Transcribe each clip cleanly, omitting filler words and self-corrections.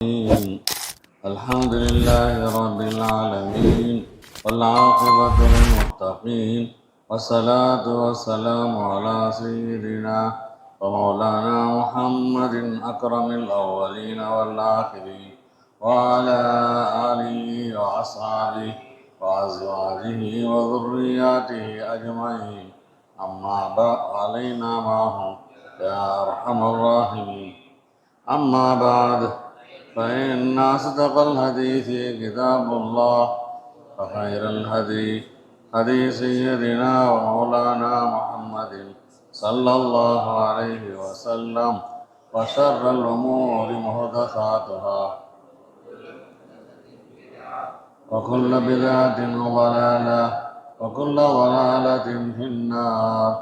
الحمد لله رب العالمين والعاقبة للمتقين والصلاة والسلام على سيدنا ومولانا محمد أكرم الأولين والآخرين وعلى آله وأصحابه وأزواجه وذرياته أجمعين أما بعد علينا معهم يا أرحم الراحمين. أما بعد فإن أصدق الحديث كتاب الله وخير الهدي هدي سيدنا ومولانا محمد صلى الله عليه وسلم وشر الأمور محدثاتها وكل بدعة ضلالة وكل ضلالة في النار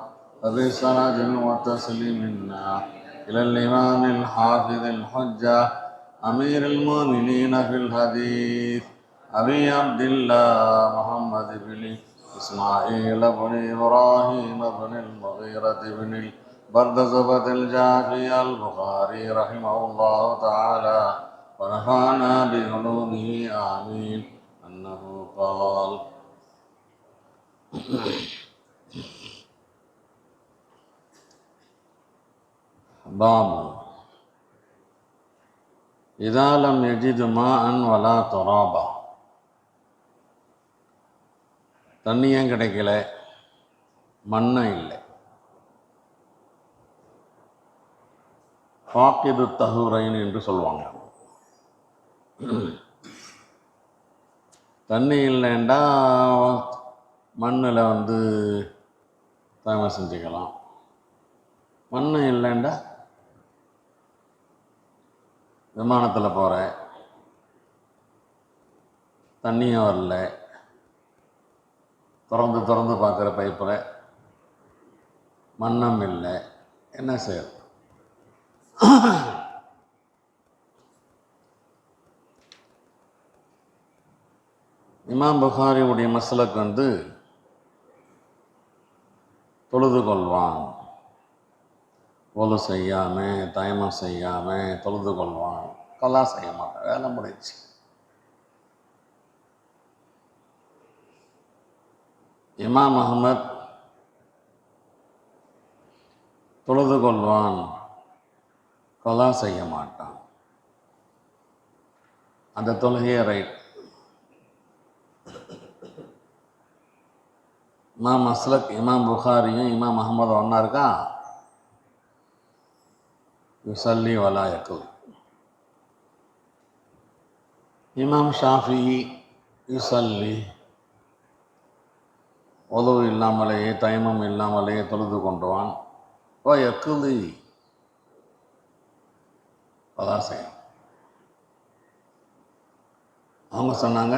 وبسند وتسليم النار إلى الإمام الحافظ الحجة أمير المؤمنين في الحديث أبي عبد الله محمد بن إسماعيل بن إبراهيم بن المغيرة بن البردزبة الجعفي البخاري رحمه الله تعالى ونفعنا بعلومه آمين أنه قال: باب إذا لم يجد ماء ولا ترابا. தண்ணியும் கிடைக்கல, மண்ணும் இல்லை. ஃபாக்கிது தஹுரைன் என்று சொல்லுவாங்க. தண்ணி இல்லைண்டா மண்ணில் தயமம் செஞ்சுக்கலாம். மண் இல்லைண்டா விமானத்தில் போகிறேன், தண்ணியும் வரல, திறந்து பார்க்குற பைப்பில் மண்ணும் இல்லை, என்ன செய்யறது? இமாம் புகாரியுடைய மஸ்லக் தொழுது கொள்வான், ஒது செய்யாமல் தயமம் செய்யாமல் தொழுது கொள்வான், கலா செய்ய மாட்டான், வேலை முடிச்சு. இமாம் அஹ்மத் தொழுது கொள்வான், கலா செய்ய மாட்டான். அந்த தொழுகையை ரைட். இமாம் மஸ்லக் இமாம் புகாரியும் இமாம் அஹ்மது ஒன்றா இருக்கா? யுசல்லி வலா யக்குல். இமாம் ஷாஃபி யுசல்லி, உதவு இல்லாமலேயே தயமம் இல்லாமலேயே தொழுது கொண்டுவான். ஓ யக்குலி, அதான் செய்யும். அவங்க சொன்னாங்க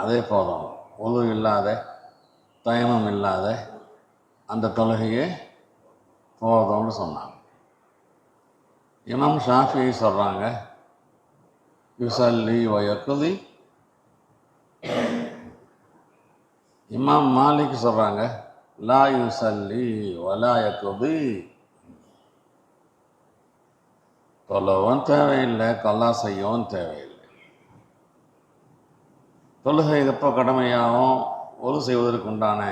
அதே போதும், உதவு இல்லாத தயமம் இல்லாத அந்த தொழுகையே போதும்னு சொன்னாங்க. இமாம் ஷாஃபி சொல்கிறாங்க யுசல்லி வ யக்குலி. இமாம் மாலிக் சொல்கிறாங்க லா யுசல்லி வலா யக்குலி. தொழவும் தேவையில்லை, கல்லா செய்யவும் தேவையில்லை. தொழுகை எப்போ கடமையாகும்? ஒழு செய்வதற்கு உண்டான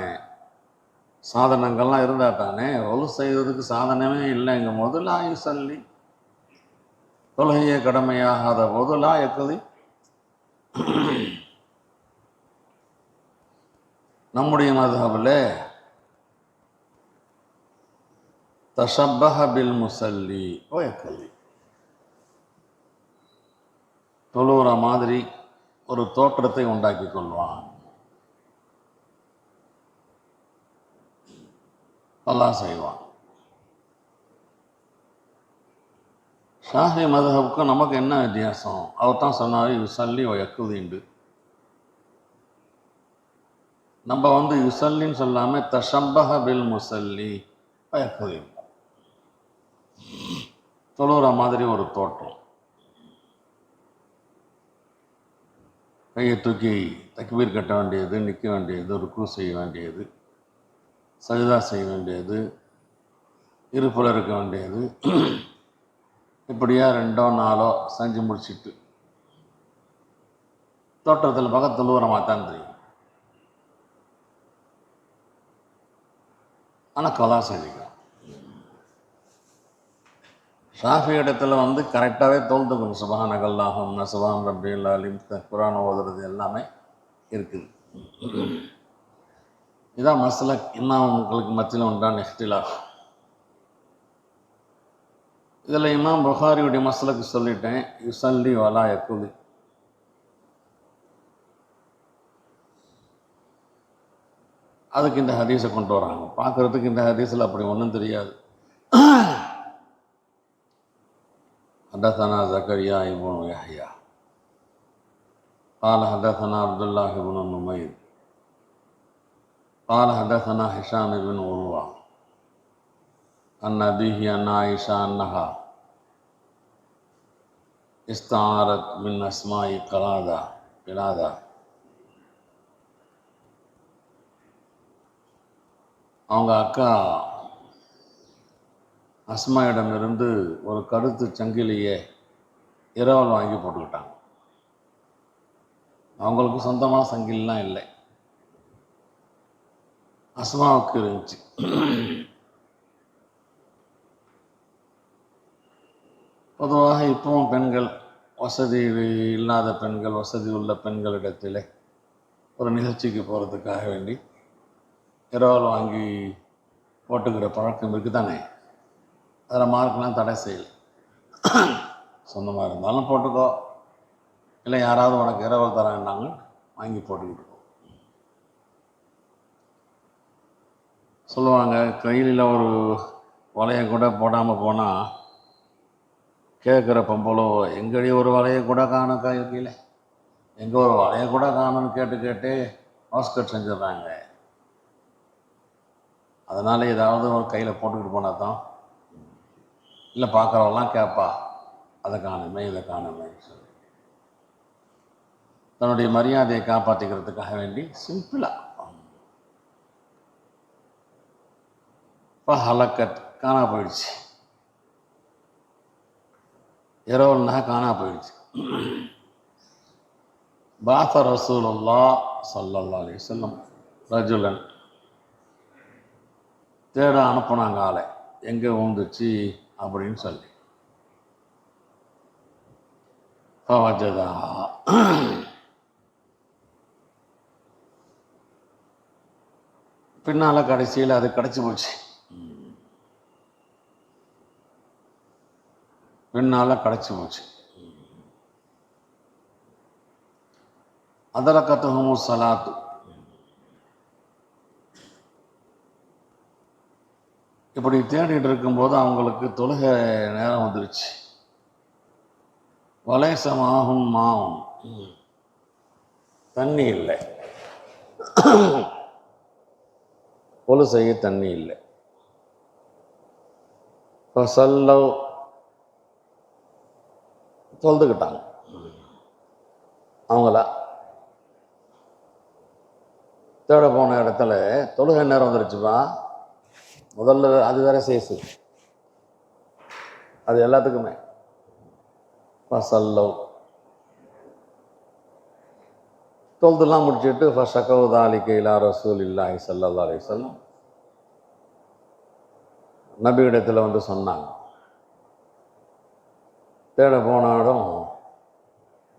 சாதனங்கள்லாம் இருந்தால் தானே. ஒழு செய்வதற்கு சாதனமே இல்லைங்கும் போது லா யுசல்லி. தொழுகையே கடமையாகாத போது லா யக்குலி. நம்முடைய மதுஹபில் தஷப்பஹ பில் முசல்லி ஓ யக்குலி. தொழுகிற மாதிரி ஒரு தோற்றத்தை உண்டாக்கி கொள்வான், அல்லாஹ் செய்வான். ஷாஃபி மதுஹபுக்கும் நமக்கு என்ன வித்தியாசம்? அவர் தான் சொன்னார் யுசல்லி ஓ யக்குலிண்டு. நம்ம யுசல்லின்னு சொல்லாமல் தஷப்பஹ பில் முசல்லி ஓ யக்குலி. தொழுகிற மாதிரி ஒரு தோற்றம், கையை தூக்கி தக்பீர் கட்ட வேண்டியது, நிற்க வேண்டியது, ருக்கு செய்ய வேண்டியது, சஜ்தா செய்ய வேண்டியது, இருப்புல இருக்க வேண்டியது, இப்படியா 2 நாளோ செஞ்சு முடிச்சுட்டு தோட்டத்தில் பக்கத்தில் தூரமாக தான் தெரியும். ஆனால் கலா செஞ்சுக்கலாம். ஷாஃபி இடத்துல கரெக்டாகவே தோல்ந்துக்கணும். சுபஹானகல்லாஹும் சுபஹான் ரப்பியல் அலீம், குர்ஆன் ஓதுறது எல்லாமே இருக்குது. இதான் மஸ்லக். இன்னும் உங்களுக்கு மத்தியில் உண்டான இஃப்திலாஃப். இதில் இமாம் புகாரியுடைய மஸ்லக்கு சொல்லிட்டேன். யுசல்லி வலா யக்குலி. அதுக்கு இந்த ஹதீஸை கொண்டு வராங்க. பார்க்குறதுக்கு இந்த ஹதீஸில் அப்படி ஒன்றும் தெரியாது. حدثنا زكريا بن يحيى قال حدثنا عبد الله بن نمير قال حدثنا هشام بن عروة عن أبيه عن عائشة أنها استعارت من أسماء قلادة. அவங்க அக்கா அஸ்மாயிடமிருந்து ஒரு கருத்து சங்கிலியை இரவல் வாங்கி போட்டுக்கிட்டாங்க. அவங்களுக்கு சொந்தமான சங்கிலிலாம் இல்லை, அஸ்மாவுக்கு இருந்துச்சு. பொதுவாக இப்பவும் பெண்கள், வசதி இல்லாத பெண்கள், வசதி உள்ள பெண்களிடத்தில் ஒரு நிகழ்ச்சிக்கு போகிறதுக்காக வேண்டி இரவல் வாங்கி போட்டுக்கிற பழக்கம் இருக்குது தானே. அதில் மார்க்கெலாம் தடை செய்யலை. சொந்தமாக இருந்தாலும் போட்டுக்கோ, இல்லை யாராவது உனக்கு இரவல் தரான்னாங்க வாங்கி போட்டுக்கிட்டு சொல்லுவாங்க. கையில் ஒரு வலையை கூட போடாமல் போனால் கேட்குற பொம்பளோ, எங்கடி ஒரு வலையை கூட காணும், கையில் எங்கே ஒரு வலையை கூட காணும்னு கேட்டு ஹவுஸ்கட் செஞ்சிடுறாங்க. அதனால் ஏதாவது ஒரு கையில் போட்டுக்கிட்டு போனால் தான், இல்லை பார்க்குறவெல்லாம் கேட்பா, அதை காணுமே இதை காணுமே சொல்லி தன்னுடைய மரியாதையை காப்பாற்றிக்கிறதுக்காக வேண்டி சிம்பிளாக இப்போ ஹலக்கத் காணா போயிடுச்சு. இரவல்னா காணா போயிடுச்சு. பாஸ ரசூலுல்லாஹ் ஸல்லல்லாஹு அலைஹி வஸல்லம் ரஜுலன், தேட அனுப்புனாங்க ஆளை, எங்கே ஊந்துச்சு அப்படின்னு சொல்லி. ஃபவஜதா, பின்னால் கடைசியில் அது கிடச்சி போச்சு. பின்னால் கிடச்சி போச்சு. அதரக்கத்துஹுமு ஸலாத்து, இப்படி தேடிட்டு இருக்கும்போது அவங்களுக்கு தொழுகை நேரம் வந்துருச்சு. வலைசமாகும் மாவும், தண்ணி இல்லை, பொழு செய்ய தண்ணி இல்லை. இப்போ சல்லவ், தொழுதுக்கிட்டாங்க. அவங்கள தேட போன இடத்துல தொழுகை நேரம் வந்துருச்சுப்பா. முதல்ல அது வேற சேசு, அது எல்லாத்துக்குமே. ஃபசல்லவ், தொழுதுலாம் முடிச்சுட்டு ஃபஷகவு தாலிக இலா ரசூலில்லாஹி ஸல்லல்லாஹு அலைஹி வஸல்லம், நபியிடத்தில் சொன்னாங்க. தேட போன இடம்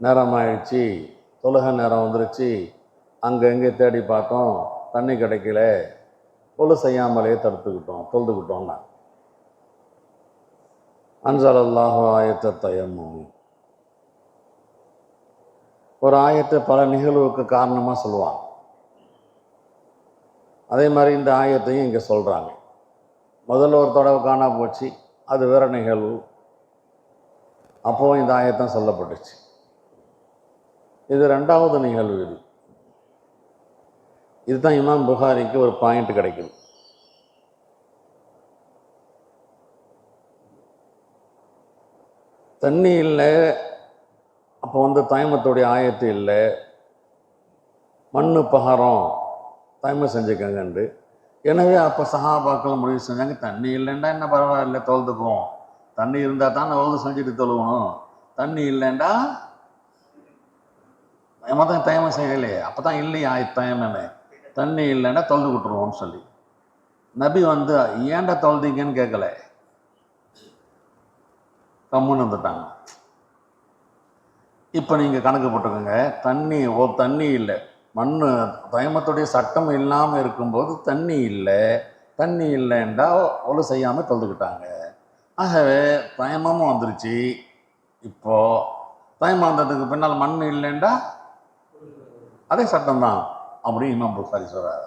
நேரம் ஆயிடுச்சு, தொழுகை நேரம் வந்துருச்சு, அங்கே எங்கே தேடி பார்த்தோம், தண்ணி கிடைக்கல, தொழு செய்யாமலே தொழுதுக்கிட்டோம்னா. அன்ஸலல்லாஹு ஆயத்த தயம்மும், ஒரு ஆயத்தை பல நிகழ்வுக்கு காரணமாக சொல்லுவாங்க. அதே மாதிரி இந்த ஆயத்தையும் இங்கே சொல்கிறாங்க. முதல்ல ஒரு தடவை காணா போச்சு, அது வேற நிகழ்வு, அப்போது இந்த ஆயத்தான் சொல்லப்பட்டுச்சு. இது 2வது நிகழ்வு. இதுதான் இமாம் புகாரிக்கு ஒரு பாயிண்ட் கிடைக்குது. தண்ணி இல்லை, அப்போ தயமத்துடைய ஆயத்து இல்லை, மண்ணு பகாரம் தயமம் செஞ்சுக்கங்கண்டு. எனவே அப்போ சஹாபாக்கள் முடிவு செஞ்சாங்க, தண்ணி இல்லைன்னா என்ன பரவாயில்ல, தொழுதுக்குவோம் தண்ணி இருந்தால் தான் நான் செஞ்சுட்டு தொழுவணும், தண்ணி இல்லைண்டா மொத்தம் டைமை செய்யலையே, அப்போ தான் இல்லையா டைம் தண்ணி இல்லைன்னா தொழுது விட்டுருவோம்னு சொல்லி நபி வந்து ஏன்டா தொழுதிங்கன்னு கேட்கல, கம்முன்னு வந்துட்டாங்க. இப்போ நீங்கள் கணக்கு போட்டுக்கோங்க, தண்ணி இல்லை, மண் தயமத்துடைய சட்டம் இல்லாமல் இருக்கும்போது தண்ணி இல்லைன்றா ஒழு செய்யாமல் தொழுதுக்கிட்டாங்க. ஆகவே தயமமும் வந்துருச்சு. இப்போது தயமம் வந்ததுக்கு பின்னால் மண் இல்லைண்டா அதே சட்டம்தான் அப்படின்னு இமாம் புகாரி சொல்கிறார்.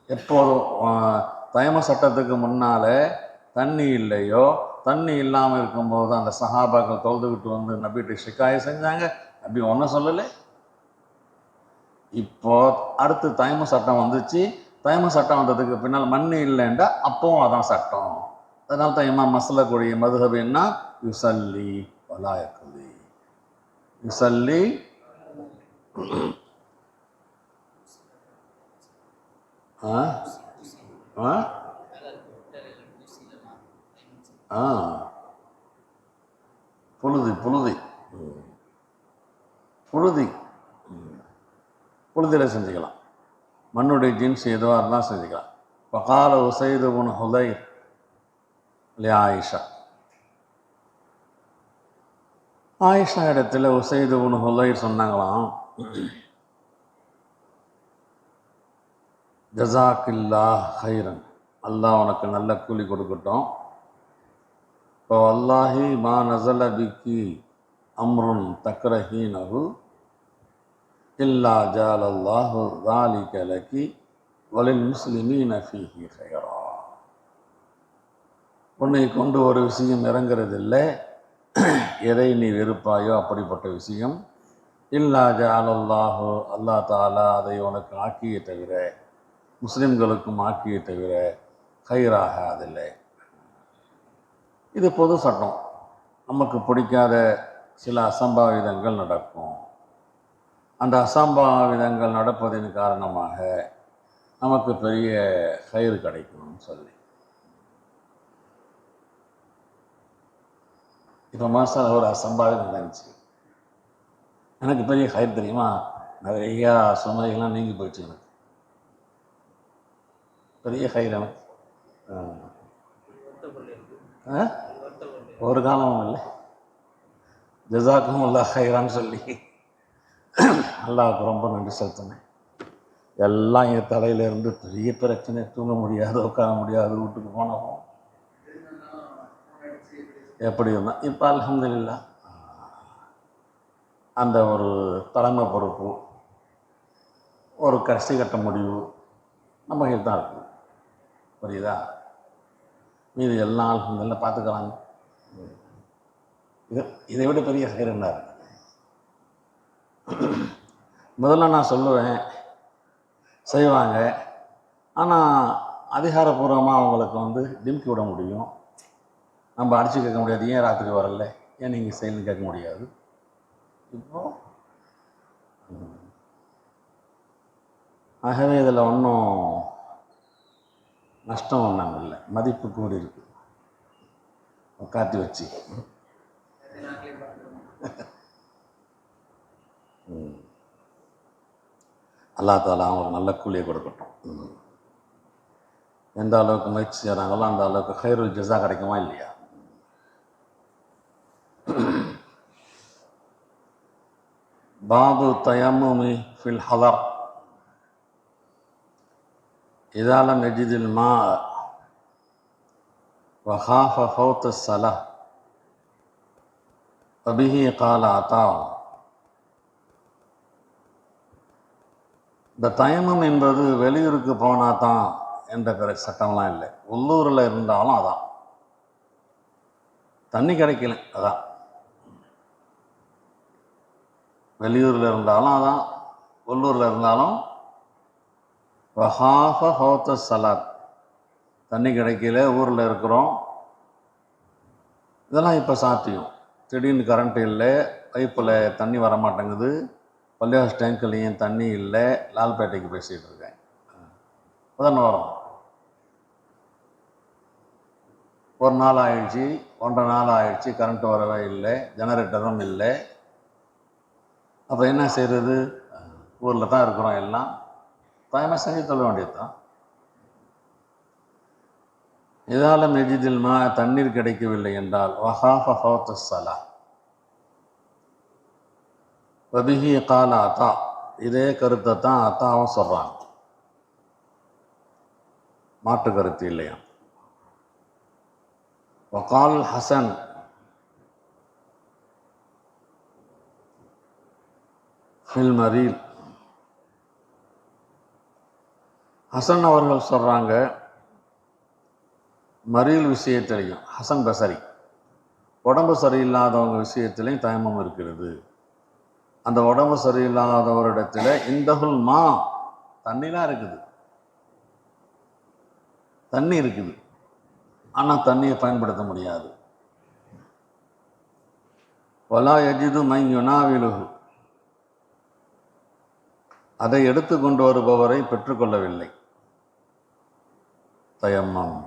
எப்போதும் தயம சட்டத்துக்கு முன்னால் தண்ணி இல்லையோ, தண்ணி இல்லாமல் இருக்கும்போது அந்த சஹாபாக்கள் தொழுதுகிட்டு வந்து நபிகிட்ட ஷிக்காய செஞ்சாங்க, நபி ஒன்றும் சொல்லலை. இப்போ அடுத்து தயம சட்டம் வந்துச்சு, தயம சட்டம் வந்ததுக்கு பின்னால் மண் இல்லைண்டா அப்பவும் அதான் சட்டம். அதனால தான் இமாம் மஸ்லக்குடைய மதுஹப் என்ன, யுசல்லி வலா யக்லி, யுசல்லி புழுதியில் செஞ்சுக்கலாம், மண்ணுடைய ஜீன்ஸ் எதுவாக இருந்தால் செஞ்சுக்கலாம். வகால உசைது புன் ஹுதைர் இல்லையா ஆயிஷா இடத்துல உசைது புன் ஹுதைர் சொன்னாங்களாம், ஜஸாக்கில்லா ஹைரன், அல்லாஹ் உனக்கு நல்ல கூலி கொடுக்கட்டும். இப்போ அல்லாஹி மா நஸல பிக்கி அம்ருன் தக்ரஹீனஹு இல்லா ஜாலல்லாஹு ذالிக லகி வலில் முஸ்லிமீன ஃபீஹி ஹைரா. உன்னை கொண்டு ஒரு விஷயம் இறங்குறதில்லை, எதை நீ வெறுப்பாயோ அப்படிப்பட்ட விஷயம். இல்லா ஜாலல்லாஹு, அல்லா தாலா அதை உனக்கு ஆக்கியே தவிர, முஸ்லிம்களுக்கும் ஆக்கியே தவிர ஹைராக அதில்லை. இது பொது சட்டம். நமக்கு பிடிக்காத சில அசம்பாவிதங்கள் நடக்கும். அந்த அசம்பாவிதங்கள் நடப்பதின் காரணமாக நமக்கு பெரிய கயிறு கிடைக்கணும்னு சொல்லி. இப்போ மாதம் ஒரு அசம்பாவிதம் நடந்துச்சு, எனக்கு பெரிய கயிறு தெரியுமா, நிறையா சுமைகள்லாம் நீங்கி போயிடுச்சு, எனக்கு பெரிய கயிறு. எனக்கு ஒரு காலமும் இல்லை. ஜஸாக்கும் அல்லா ஹைரான்னு சொல்லி அல்லாவுக்கு ரொம்ப நன்றி செலுத்தினேன். எல்லாம் என் தலையிலேருந்து பெரிய பிரச்சனை, தூங்க முடியாது, உட்கார முடியாது, வீட்டுக்கு போனோம் எப்படி இருந்தால். இப்போ அல்ஹம்துலில்லாஹ் அந்த ஒரு தலைமை பொறுப்பு, ஒரு கடைசி கட்ட முடிவு நம்ம கிட்ட தான் இருக்குது, புரியுதா? மீது எல்லாம் அல்ஹம்துலில்லாஹ் பார்த்துக்கிறாங்க. இதை விட பெரிய ஹைர் என்ன இருக்குது? முதல்ல நான் சொல்லுவேன் செய்வாங்க, ஆனால் அதிகாரப்பூர்வமாக அவங்களுக்கு டிம்கி விட முடியும், நம்ம அடித்து கேட்க முடியாது. ஏன் ராத்திரி வரல, ஏன் நீங்கள் செய்யணும்னு கேட்க முடியாது. இப்போது ஆகவே இதில் ஒன்றும் நஷ்டம் ஒன்றும் இல்லை, மதிப்பு கூடி இருக்கு காட்டி வச்சு. அல்லா தாலா அவங்களுக்கு நல்ல கூலியை கொடுக்கட்டும். எந்த அளவுக்கு முயற்சி செய்கிறாங்களோ அந்த அளவுக்கு ஹைருல் ஜஸா கிடைக்குமா இல்லையா? பாபு தயம்முமி ஃபில் ஹதர் இதா லம் யஜிதில் மா வஹாஃப ஃபௌத் ஸலா வபிஹி கால அத்தா. இந்த தயமம் என்பது வெளியூருக்கு போனால் தான் என்ற சட்டம்லாம் இல்லை. உள்ளூரில் இருந்தாலும் அதான், தண்ணி கிடைக்கல அதான், வெளியூரில் இருந்தாலும் அதான், உள்ளூரில் இருந்தாலும் வஹாஃப ஃபௌத்த ஸலாத், தண்ணி கிடைக்கல, ஊரில் இருக்கிறோம், இதெல்லாம் இப்போ சாத்தியம். திடீர்னு கரண்ட் இல்லை, பைப்பில் தண்ணி வர மாட்டேங்குது, பள்ளிவாஸ் டேங்க்லேயும் தண்ணி இல்லை, லால்பேட்டைக்கு பேசிகிட்டு இருக்கேன், உதாரணம் வரும். ஒரு நாள் ஆயிடுச்சு, 1.5 நாள் ஆயிடுச்சு, கரண்ட் வரவே இல்லை, ஜெனரேட்டரும் இல்லை. அப்போ என்ன செய்கிறது? ஊரில் தான் இருக்கிறோம் எல்லாம், தாயமாக செஞ்சு சொல்ல வேண்டியது தான். இதால மெஜிதில் தண்ணீர் கிடைக்கவில்லை என்றால் வஹாஃப ஃபௌத்த ஸலா வபிஹி கால அத்தா, இதே கருத்தை தான் அத்தாவும் சொல்கிறாங்க, மாற்று கருத்து இல்லையா. வகால் ஹசன் ஃபில் மரீல், ஹசன் அவர்கள் சொல்கிறாங்க, மரீல் விஷயத்திலையும், ஹசன் பசரி, உடம்பு சரியில்லாதவங்க விஷயத்திலையும் தயமம் இருக்கிறது. அந்த உடம்பு சரியில்லாதவரிடத்தில் இந்தகுல் மா, தண்ணிலாம் இருக்குது, தண்ணி இருக்குது, ஆனால் தண்ணியை பயன்படுத்த முடியாது. வலா யஜிது மை யுனாவிலுஹு, அதை எடுத்து கொண்டு வருபவரை பெற்றுக்கொள்ளவில்லை. தயம்மம்,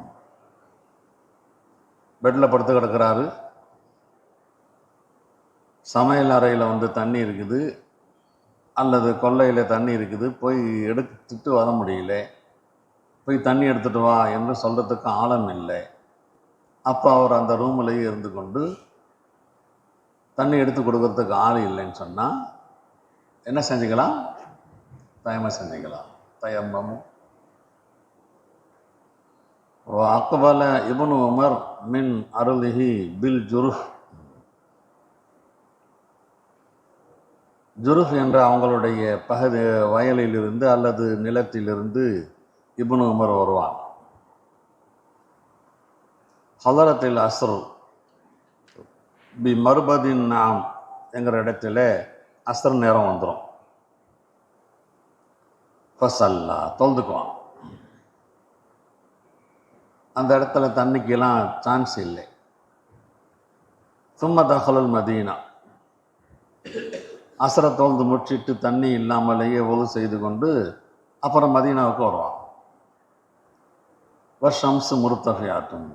பெட்டில் படுத்து கிடக்கிறாரு, சமையல் அறையில் தண்ணி இருக்குது அல்லது கொல்லையில் தண்ணி இருக்குது, போய் எடுத்துட்டு வர முடியல, போய் தண்ணி எடுத்துகிட்டு வா என்று சொல்கிறதுக்கு ஆழம் இல்லை. அப்போ அவர் அந்த ரூம்லேயே இருந்து கொண்டு தண்ணி எடுத்து கொடுக்கறதுக்கு ஆள் இல்லைன்னு சொன்னால் என்ன செஞ்சுக்கலாம்? தயமம் செஞ்சுக்கலாம். தயம்மமும் அக்பல இப்னு உமர் மின் அருளிஹி பில் ஜுருஃப், ஜுருஃப் என்ற அவங்களுடைய பகுதி வயலிலிருந்து அல்லது நிலத்திலிருந்து இப்னு உமர் வருவான். ஹலரத்தில் அஸ்ர் பி மர்பதின் நாம் என்கிற இடத்துல அஸ்ர் நேரம் வந்துடும். ஃபசல்லா, தொழுதுக்குவான். அந்த இடத்துல தண்ணிக்கெல்லாம் சான்ஸ் இல்லை. சும்ம தஹலுல் மதீனா, அசரை தோல்ந்து முடிச்சிட்டு தண்ணி இல்லாமலேயே ஒது செய்து கொண்டு அப்புறம் மதீனாவுக்கு வருவான். வர்ஷம்சு முருத்தகையாட்டும்.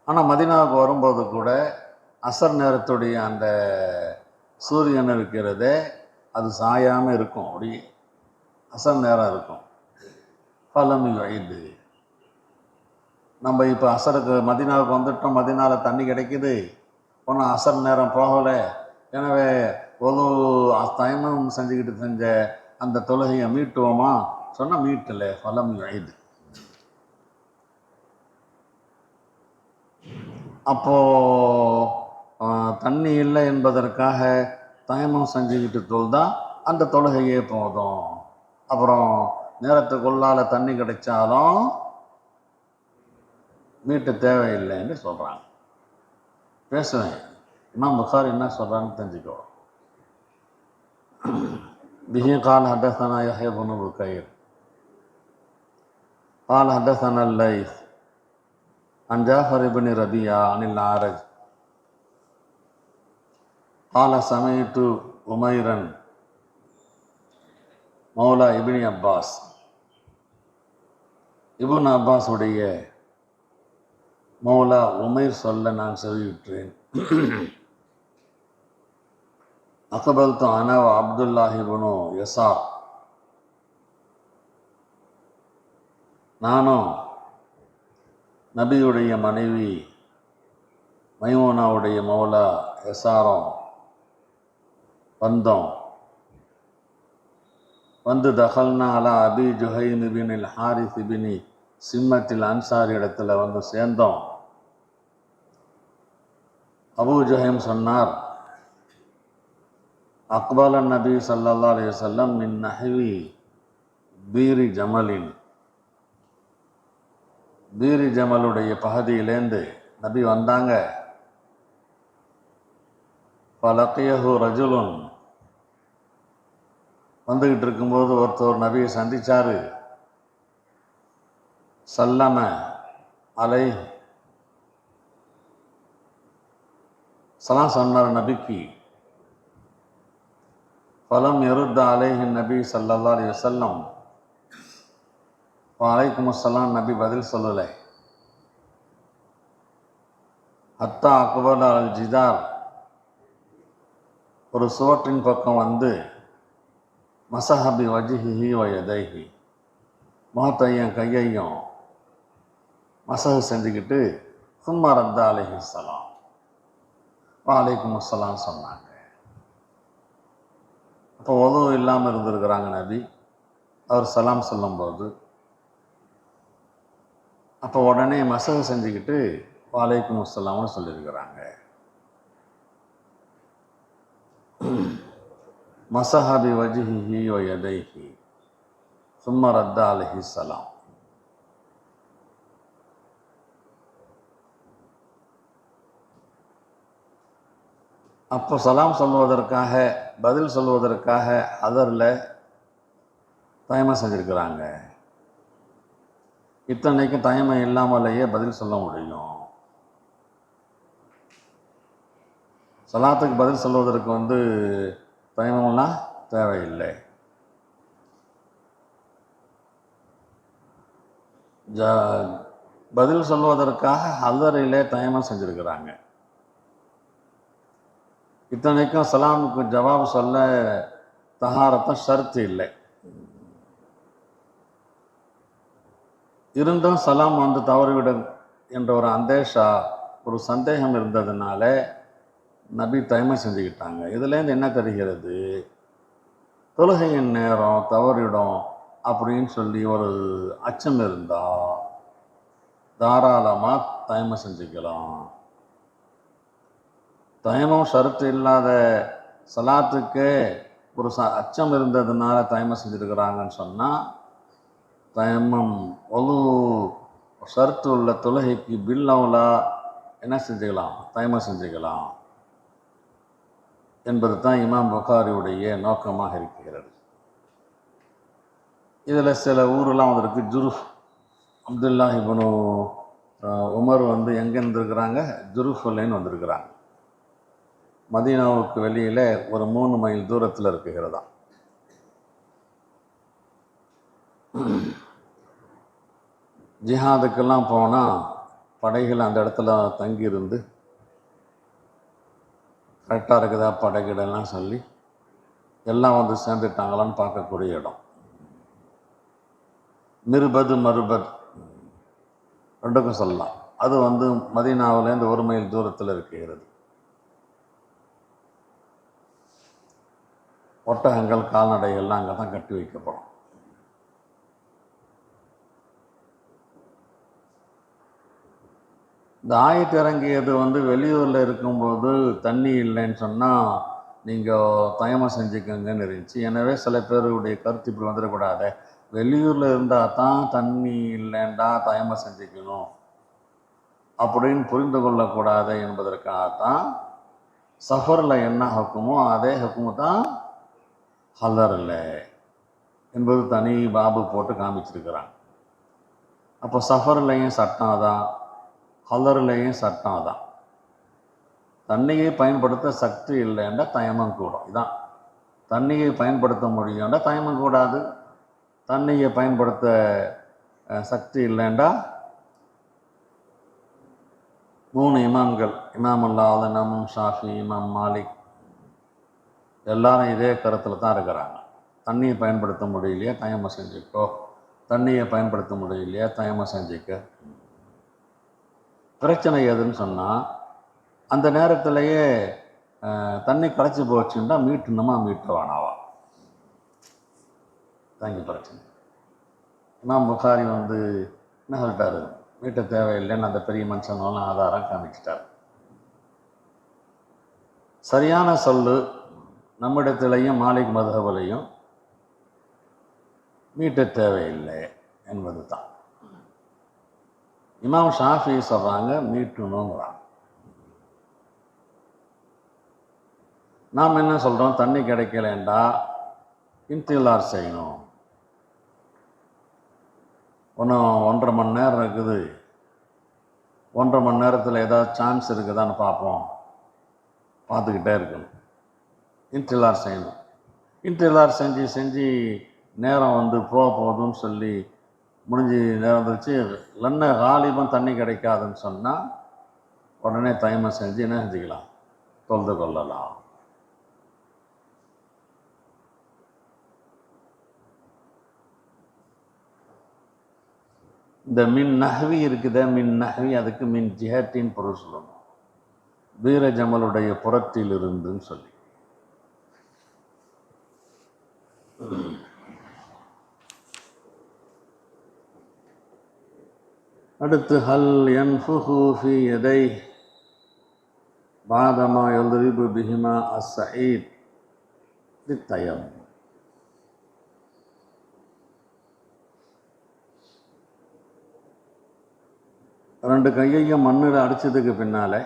ஆனால் மதீனாவுக்கு வரும்போது கூட அசர் நேரத்துடைய அந்த சூரியன் இருக்கிறதே அது சாயாமல் இருக்கும், அப்படியே அசர் நேரம் இருக்கும். பலம் வயது, நம்ம இப்போ அசருக்கு மதீனாவுக்கு வந்துட்டோம், மதீனாவில் தண்ணி கிடைக்குது, ஒன்றும் அசர் நேரம் போகலை, எனவே ஒரு தயமம் செஞ்சுக்கிட்டு செஞ்ச அந்த தொழுகையை மீட்டுவோமா சொன்னால் மீட்டலை. பலம் வயது. அப்போது தண்ணி இல்லை என்பதற்காக தயமம் செஞ்சுக்கிட்டு தொழுதான் அந்த தொழுகையே போதும். அப்புறம் நேரத்துக்குள்ளால் தண்ணி கிடைச்சாலும் மீட்டு தேவையில்லைன்னு சொல்கிறாங்க. பேசுவேன், இமாம் புகாரி என்ன சொல்கிறான்னு தெரிஞ்சுக்கோ. பிஹி கால் ஹதஸனா யஹ்யா இப்னு புகைர் قال حدثنا الليث عن جعفر بن ربيعة عن الأعرج قال سمعت عميرا மௌலா இப்னு அப்பாஸ், இப்னு அப்பாஸ் உடைய மௌலா உமைர் சொல்ல நான் செவியுற்றேன். அக்பல்து அனா அப்துல்லாஹி இப்னு யஸார், நானும் நபியுடைய மனைவி மைமூனாவுடைய மௌலா யஸாரும் வந்தோம். வந்து தகல்னா அலா அபி ஜுஹைம் இபினில் ஹாரிஸ் இபினி சிம்மத்தில் அன்சாரி இடத்துல வந்து சேர்ந்தோம். அபூ ஜுஹைம் சொன்னார், அக்பல நபி ஸல்லல்லாஹு அலைஹி வஸல்லம் மின் நஹ்வி பீரி ஜமலின், பீரி ஜமலுடைய பகுதியிலேருந்து நபி வந்தாங்க. ஃபலக்கியஹு ரஜுலுன், வந்துக்கிட்டு இருக்கும்போது ஒருத்தர் நபியை சந்திச்சாரு. சல்லம அலை, சலாம் சொன்னார் நபிக்கு. ஃபலம் யருத்த அலைஹி நபி ஸல்லல்லாஹு அலைஹி வஸல்லம், வலைக்கும் அஸ்ஸலாம், நபி பதில் சொல்லலை. ஹத்தா அக்பர் அல் ஜிதார், ஒரு சுவற்றின் பக்கம் வந்து மசஹபி வஜிஹி வயதைஹி, முகத்தையும் கையையும் மசகு செஞ்சுக்கிட்டு சும்மா ரத்தா அலைஹிஸ்ஸலாம், வலைக்கும் அஸ்ஸலாம் சொன்னாங்க. அப்போ உதவு இல்லாமல் இருந்திருக்கிறாங்க நபி. அவர் சலாம் சொல்லும்போது அப்போ உடனே மசகு செஞ்சுக்கிட்டு வலைக்கும் அஸ்ஸலாம்னு சொல்லியிருக்கிறாங்க. மசஹபி வஜிஹி வயதைஹி சும்மா ரத்தா அலைஹிஸ்ஸலாம். அப்போ சலாம் சொல்வதற்காக, பதில் சொல்வதற்காக அதரில் தயமம் செஞ்சுருக்கிறாங்க. இத்தனைக்கும் தயமம் இல்லாமலேயே பதில் சொல்ல முடியும். சலாத்துக்கு பதில் சொல்வதற்கு தயமம்லாம் தேவையில்லை. பதில் சொல்வதற்காக ஹதரிலே தயமம் செஞ்சுருக்கிறாங்க. இத்தனைக்கும் சலாமுக்கு ஜவாப் சொல்ல தஹாரத்தும் ஷர்த்து இல்லை. இருந்தும் சலாம் தவறிவிடும் என்ற ஒரு அந்தேஷா, ஒரு சந்தேகம் இருந்ததுனால நபி தயமம் செஞ்சுக்கிட்டாங்க. இதுலேருந்து என்ன தெரிகிறது? தொழுகையின் நேரம் தவறிடும் அப்படின்னு சொல்லி ஒரு அச்சம் இருந்தால் தாராளமாக தயமம் செஞ்சுக்கலாம். தயமம் ஷரத்து இல்லாத சலாத்துக்கே ஒரு அச்சம் இருந்ததுனால தயமம் செஞ்சுருக்கிறாங்கன்னு சொன்னால், தயமம் ஒழு ஷரத்து உள்ள தொழுகைக்கு பில்லவுலா என்ன செஞ்சுக்கலாம்? தயமம் செஞ்சுக்கலாம் என்பது தான் இமாம் புகாரியுடைய நோக்கமாக இருக்கிறது. இதில் சில ஊரெலாம் வந்திருக்கு. ஜுருஃப், அப்துல்லா இப்னு உமர் எங்கே இருந்திருக்கிறாங்க? ஜுருஃப்லேன்னு வந்திருக்கிறாங்க. மதீனாவுக்கு வெளியில் ஒரு 3 மைல் தூரத்தில் இருக்குகிறதா. ஜிஹாதுக்கெல்லாம் போனால் படைகள் அந்த இடத்துல தங்கியிருந்து கரெக்டாக இருக்குதா படைகிடலாம் சொல்லி எல்லாம் சேர்ந்துட்டாங்களான்னு பார்க்கக்கூடிய இடம். மிர்பத் மருபத் ரெண்டுக்கும் சொல்லலாம். அது மதீனாவிலேருந்து 1 மைல் தூரத்தில் இருக்கிறது. ஒட்டகங்கள், கால்நடைகள்லாம் அங்கே தான் கட்டி வைக்கப்படும். இந்த ஆயத்து இறங்கியது வெளியூரில் இருக்கும்போது தண்ணி இல்லைன்னு சொன்னால் நீங்கள் தயமம் செஞ்சுக்கங்கன்னு இருந்துச்சு. எனவே சில பேருடைய கருத்து இப்படி வந்துடக்கூடாது, வெளியூரில் இருந்தால் தான் தண்ணி இல்லைண்டா தயமம் செஞ்சுக்கணும் அப்படின்னு புரிந்து கொள்ளக்கூடாது என்பதற்காகத்தான் சஃபரில் என்ன ஹக்குமோ அதே ஹக்குமு தான் ஹதரில் என்பது தனி பாபு போட்டு காமிச்சிருக்கிறாங்க. அப்போ சஃபர்லையும் சட்டம் தான், ஹதர்லையும் சட்டம் தான். தண்ணியை பயன்படுத்த சக்தி இல்லைன்னா தயமம் கூடும். இதான் தண்ணியை பயன்படுத்த முடியும்னா தயமம் கூடாது. தண்ணியை பயன்படுத்த சக்தி இல்லைண்டா 3 இமாம்கள், இமாம் அல்லாஹ், இமாம் ஷாஃபி, இமாம் மாலிக் எல்லாரும் இதே கருத்தில் தான் இருக்கிறாங்க. தண்ணியை பயன்படுத்த முடியலையா தயமம் செஞ்சுக்கோ, தண்ணியை பயன்படுத்த முடியலையா தயமம் செஞ்சுக்க. பிரச்சனை எதுன்னு சொன்னால், அந்த நேரத்திலேயே தண்ணி கரைச்சி போச்சுன்னா மீட்டணுமா மீட்ட வேணாவா, தங்கி பிரச்சனை. இமாம் புகாரி என்ன சொல்லிட்டாரு? மீட்ட தேவையில்லைன்னு அந்த பெரிய மனுஷனெல்லாம் ஆதாரம் காமிச்சிட்டார். சரியான சொல்லு நம்மிடத்திலையும் மாலிக் மதுஹபிலையும் மீட்ட தேவையில்லை என்பது தான். இமாம் ஷாஃபி சொல்கிறாங்க மீட்டணுங்கிறாங்க. நாம் என்ன சொல்கிறோம்? தண்ணி கிடைக்கலண்டா இன்திலார் செய்யணும். ஒன்றும் 1.5 மணி நேரம் இருக்குது, 1.5 மணி நேரத்தில் ஏதாவது சான்ஸ் இருக்குதான்னு பார்ப்போம், பார்த்துக்கிட்டே இருக்கணும். இன்திலார் செய்யணும். இன்திலார் செஞ்சு நேரம் போக போகுதுன்னு சொல்லி முடிஞ்சு நேரம் வந்துச்சு, லன்ன காலிபம் தண்ணி கிடைக்காதுன்னு சொன்னால் உடனே தயமம் செஞ்சு என்ன செஞ்சுக்கலாம், தொழுது கொள்ளலாம். இந்த மின் நஹ்வி இருக்குத, மின் நஹ்வி அதுக்கு மின் ஜிஹத்தின் பொருள் சொல்லணும். வீர ஜமலுடைய புறத்தில் இருந்துன்னு சொல்லி. அடுத்து ஹல் யன்ஃபுஹு ஃபீ யதைஹி பாதமா யல்ரிபு பிஹிமா அஸ்ஸஈத் லித்தயம்மம். ரெண்டு கையையும் மண்ணில் அடித்ததுக்கு பின்னால்,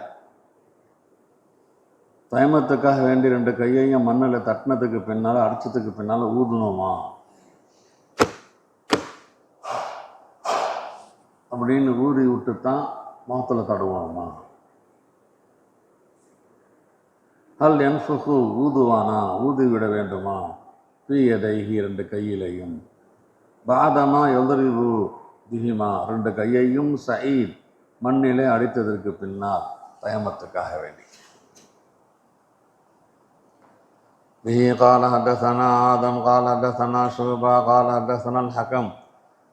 தயமத்துக்காக வேண்டி ரெண்டு கையையும் மண்ணில் தட்டினதுக்கு பின்னால், அடித்ததுக்கு பின்னால் ஊதணுமா அப்படின்னு ஊதி விட்டு தான் முகத்தில் தடுவாமா. ஹல் யன்ஃபுஹு ஊதுவானா, ஊதி விட வேண்டுமா, ஃபீ யதைஹி ரெண்டு கையிலையும், பாதமா யல்ரிபு பிஹிமா ரெண்டு கையையும், சயீத் மண்ணிலே அடித்ததற்கு பின்னால் தயமத்துக்காக வேண்டி. பிஹி قال حدثنا آدم قال حدثنا شعبة قال حدثنا الحكم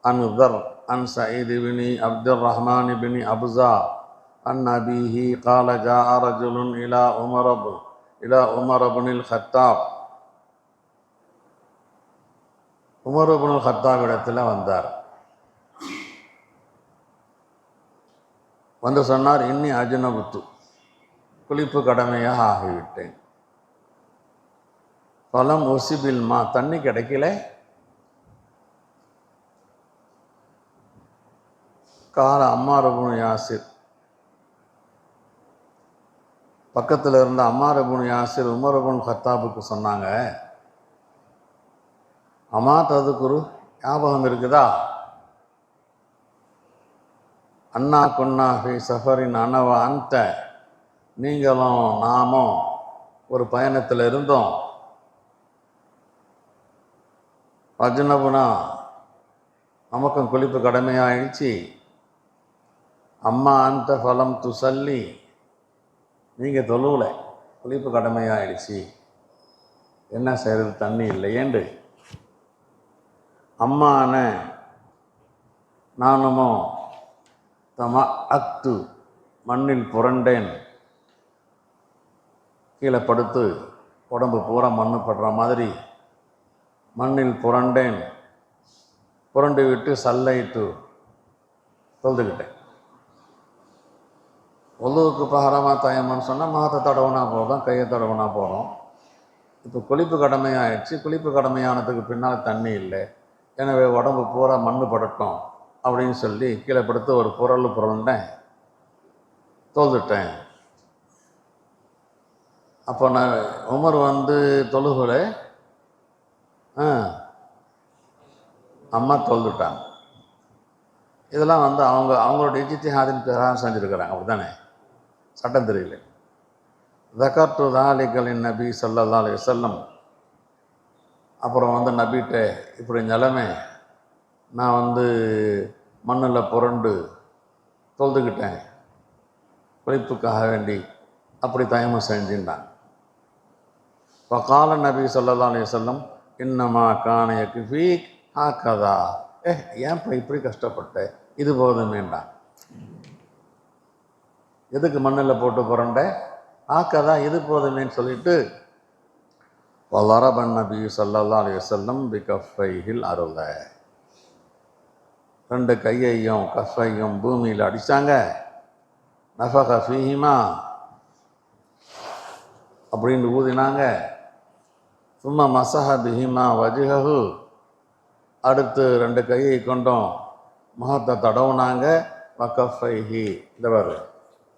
عن ذر عن سعيد بن عبد الرحمن بن أبزة عن أبيه قال جاء رجل إلى عمر بن الخطاب. உமர் இப்னுல் கத்தாப் இடத்துல வந்தார். வந்து சொன்னார், இன்னி அஜ்னபுத்து குளிப்பு கடமையாக ஆகிவிட்டேன். பலம் ஒசிபில் மா தண்ணி கிடைக்கல. கால அம்மார் இப்னு யாசிர், பக்கத்தில் இருந்த அம்மார் இப்னு யாசிர் உமர் இப்னுல் கத்தாபுக்கு சொன்னாங்க, அம்மா ததுக்குரு ஞாபகம் இருக்குதா, அண்ணா கொன்னா ஃபி சஃபரின் அனவ அந்த நீங்களும் நாமும் ஒரு பயணத்தில் இருந்தோம். அஜ்னபுனா நமக்கும் குளிப்பு கடமையாயிடுச்சு. அம்மா அந்த ஃபலம் துசல்லி நீங்கள் தொழுவல, குளிப்பு கடமையாயிடுச்சு, என்ன செய்கிறது தண்ணி இல்லையேண்டு. அம்மான நானுமோ தம அக்து மண்ணில் புரண்டேன், கீழே படுத்து உடம்பு பூரா மண்ணு படுற மாதிரி மண்ணில் புரண்டேன், புரண்டு விட்டு சல்லைட்டு தொழுதுக்கிட்டேன். ஒழுவுக்கு பகரமாக தயமன்னு சொன்னால் முகத்தை தடவுனா போதும், கையை தடவுனா போதும். இப்போ குளிப்பு கடமையாயிடுச்சு, குளிப்பு கடமையானதுக்கு பின்னால் தண்ணி இல்லை, எனவே உடம்பு பூரா மண்ணு படட்டும் அப்படின்னு சொல்லி கீழே படுத்து ஒரு புரண்டேன், தொழுதுட்டேன். அப்போ நான் உமர் வந்து தொழுகல, அம்மா தொழுதுட்டாங்க. இதெல்லாம் வந்து அவங்களோட இஜ்திஹாதின் பிரகாரம் செஞ்சுருக்கிறாங்க, அப்படி தானே, சட்டம் தெரியல. ذكرت ذلك للنبي ஸல்லல்லாஹு அலைஹி வஸல்லம். அப்புறம் வந்து நபிகிட்ட இப்படி நிலைமை, நான் வந்து மண்ணில் புரண்டு தொழுதுக்கிட்டேன் குளிப்புக்காக வேண்டி, அப்படி தயமம் செஞ்சுட்டாங்க. இப்போ கால நபி ஸல்லல்லாஹு அலைஹி வஸல்லம் இன்னமா கான யக்ஃபீக் ஹாகதா, ஏன்ப்பா இப்படி கஷ்டப்பட்ட, இது போதுமேண்டான். எதுக்கு மண்ணில் போட்டு புரண்ட, ஆக்கதா இது போதுமேன்னு சொல்லிட்டு வலரபன் நபி ஸல்லல்லாஹு அலைஹி வஸல்லம் பிகஃபைஹில் அருள ரெண்டு கையையும் கஃபையும் பூமியில் அடித்தாங்க. நஃபக ஃபீஹிமா அப்படின்னு ஊதினாங்க. சும்மா மசஹ பிஹிமா வஜ்ஹஹு அடுத்து ரெண்டு கையை கொண்டும் முகத்தை தடவுனாங்க. வகஃபைஹி இந்த வரு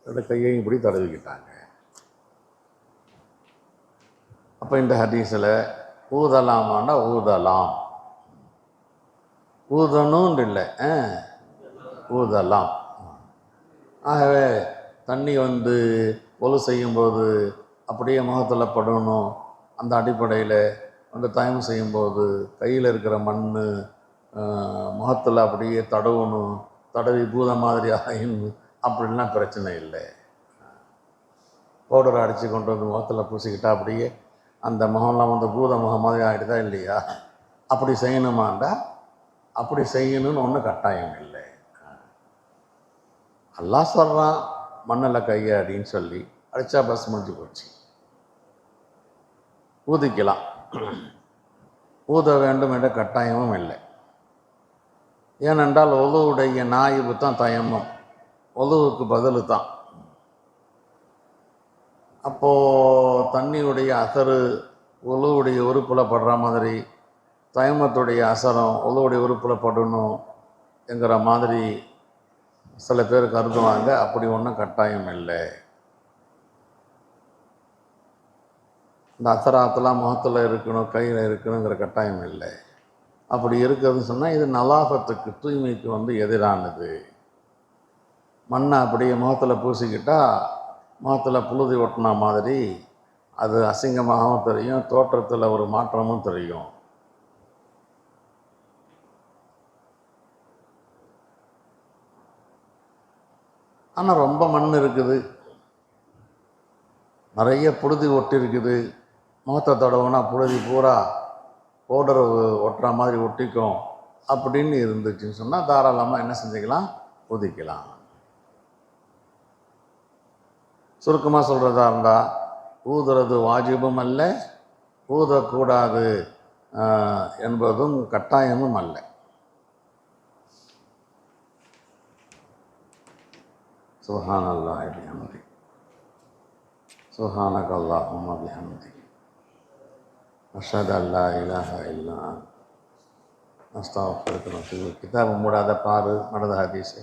ரெண்டு கையையும் இப்படி தடவிக்கிட்டாங்க. அப்போ இந்த ஹதீஸில் ஊதலாமான்னா ஊதலாம், ஊதணும்னு இல்லை, ஊதலாம். ஆகவே தண்ணி வந்து ஒலு செய்யும்போது அப்படியே முகத்தில் படணும். அந்த அடிப்படையில் வந்து தயமம் செய்யும்போது கையில் இருக்கிற மண் முகத்தில் அப்படியே தடவணும், தடவி பூத மாதிரி ஆகணும், அப்படின்லாம் பிரச்சனை இல்லை. பவுடரை அடித்து கொண்டு வந்து முகத்தில் பூசிக்கிட்டா அப்படியே அந்த முகம்லாம் வந்து பூத முகம் மாதிரி ஆகிடுதா இல்லையா? அப்படி செய்யணுமாண்டா அப்படி செய்யணும்னு ஒன்றும் கட்டாயம் இல்லை. அல்லாஹ் சொல்கிறான் மண்ணில் கையை அப்படின்னு சொல்லி அடித்தா பஸ் முடிஞ்சு போச்சு. ஊதிக்கலாம், ஊத வேண்டும் என்ற கட்டாயமும் இல்லை. ஏனென்றால் ஒழுவுடைய நாயிபு தான் தயம்மம், ஒழுவுக்கு பதில் தான். அப்போது தண்ணியுடைய அசரு ஒழுவுடைய உறுப்பில் படுற மாதிரி தயமத்துடைய அசரம் ஒழுவுடைய உறுப்பில் படணும் என்கிற மாதிரி சில பேர் கருதுவாங்க. அப்படி ஒன்றும் கட்டாயம் இல்லை. இந்த அசராத்தெல்லாம் முகத்தில் இருக்கணும், கையில் இருக்கணுங்கிற கட்டாயம் இல்லை. அப்படி இருக்கிறதுன்னு சொன்னால் இது நலாஃபத்துக்கு, தூய்மைக்கு வந்து எதிரானது. மண்ணை அப்படியே முகத்தில் பூசிக்கிட்டால் முகத்தில் புழுதி ஒட்டின மாதிரி அது அசிங்கமாகவும் தெரியும், தோற்றத்தில் ஒரு மாற்றமும் தெரியும். ஆனால் ரொம்ப மண் இருக்குது, நிறைய புழுதி ஒட்டி இருக்குது, முகத்தை தடவுனா புழுதி பூரா பவுடர் ஒட்டுற மாதிரி ஒட்டிக்கும் அப்படின்னு இருந்துச்சுன்னு சொன்னால் தாராளமாக என்ன செஞ்சுக்கலாம், ஊதிக்கலாம். சுருக்கமாக சொல்கிறதா இருந்தால் ஊதுறது வாஜிபும் அல்ல, ஊதக்கூடாது என்பதும் கட்டாயமும் அல்ல. சுப்ஹானல்லாஹி பிஹம்திஹி, சுப்ஹானக அல்லாஹும்ம பிஹம்திஹி, அஷ்ஹது அல்லா இலாஹ இல்லா அன்த அஸ்தக்ஃபிருக வ அத்தூபு இலைக். கிதாபு மூடாத பாரு நடந்த ஹதீஸு.